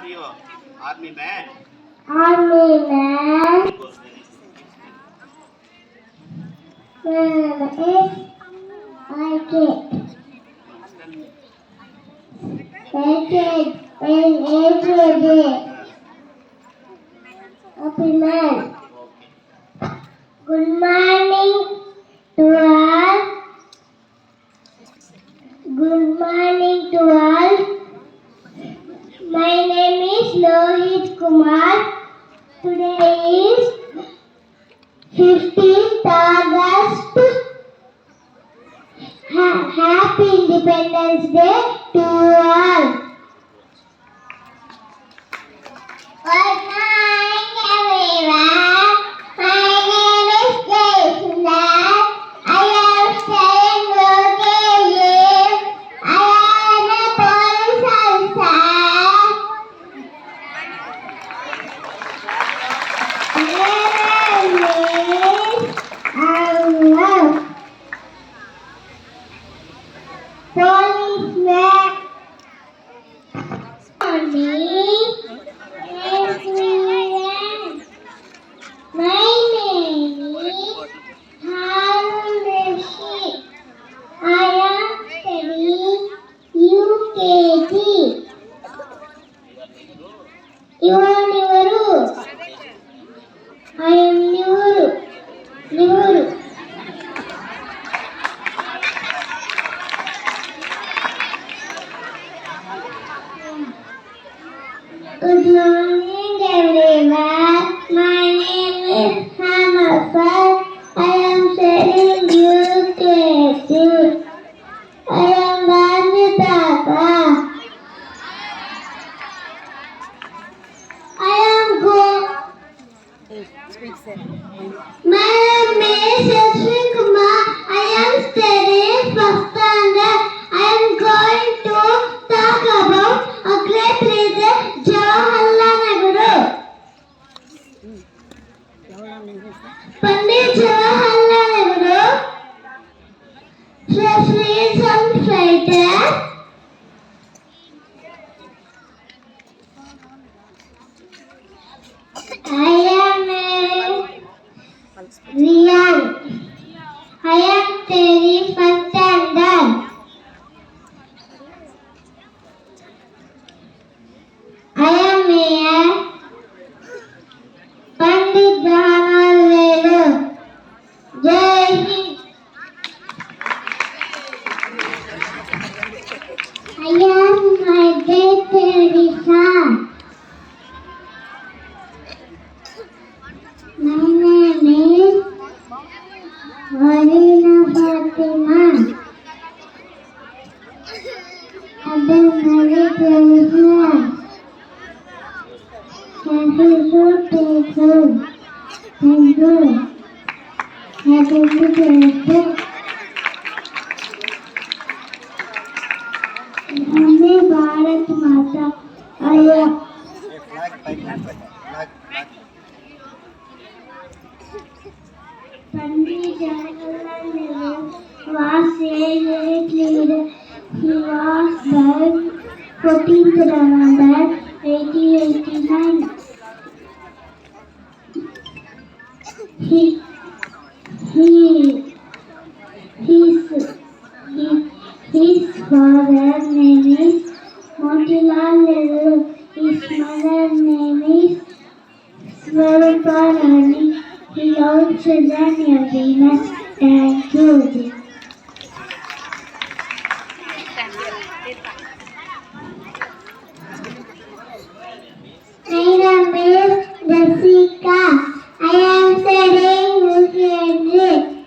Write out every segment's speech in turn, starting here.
are you? Army man? Army man. If I get in every day. Happy man. Good morning to all. Good morning to all. My name is Lohit Kumar. Today is 15th August. Happy Independence Day to all. Good morning, everyone. My name is Jason. I am studying UKG. I am a police officer. My name is Allah. Policeman. Me. Everyone. My name is Harun Rashid. I am studying UKG. Nivaru. I am Nivaru. Good morning, everyone. My name is Hanafa. I am studying UKG. I am Gandhi. I am good. My name is Yashwin Kumar. I am studying first standard. I am going to talk about a great leader, Jawaharlal Nehru. Pandit Jawaharlal Nehru, freedom fighter. I am Riyan. I am studying first standard. I am here. Pandit Jawaharlal Nehru. Jai Hind. I am Mother Teresa. My name is Marina Fatima. Abdul Malik Teresa. Happy birthday to thank you. Happy birthday. Vande Bharat Mata. Ayah. Pandit Jawaharlal Nehru was a great leader. He was born 14th November 1889. He, he, his father name is Motilal Nehru. His mother name is Swarupa Rani. He loved children everywhere. Thank you. My name is Jessica. I am studying UKG.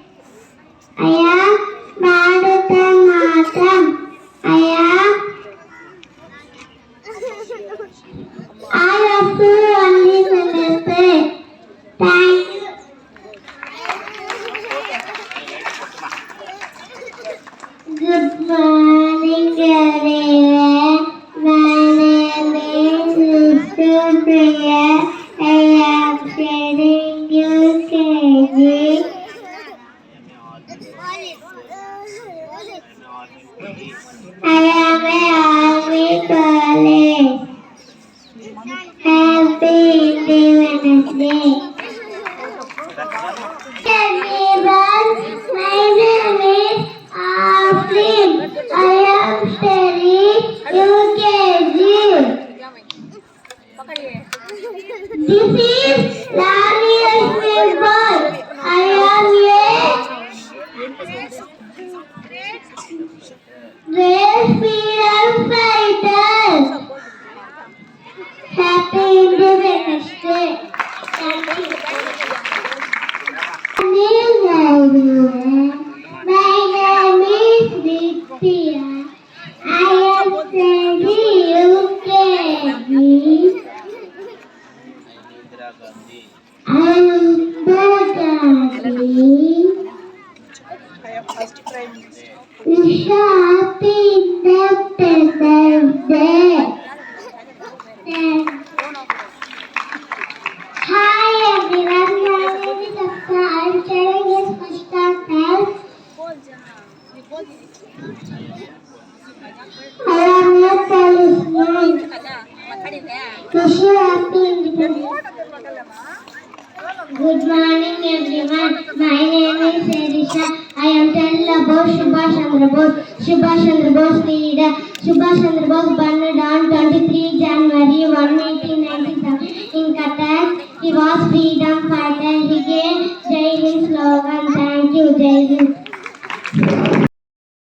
I am Bharatanatyam. I have two only sentences. Thank you. Good morning, everyone. My name is Supriya. I am studying UKG. I am a army police. Happy Independence Day. Everyone, my name is Afrin. I am studying UKG. This is Lania's Baseball. I am a freedom fighter. Happy Independence Day. Thank you. My name is Vidya. I am studying UKG. I am Bhagati. Wish happy Independence Day. Hi everyone, my name is Afsa. I am studying in first class. I am a policeman. Wish you happy Independence. Good morning everyone. My name is Elisha. I am telling about Subhash Chandra Bose. Subhash Chandra Bose leader. Subhash Chandra Bose born on 23 January 1897 in Qatar. He was freedom fighter. He gave Jai Hind slogan. Thank you, Jai Hind.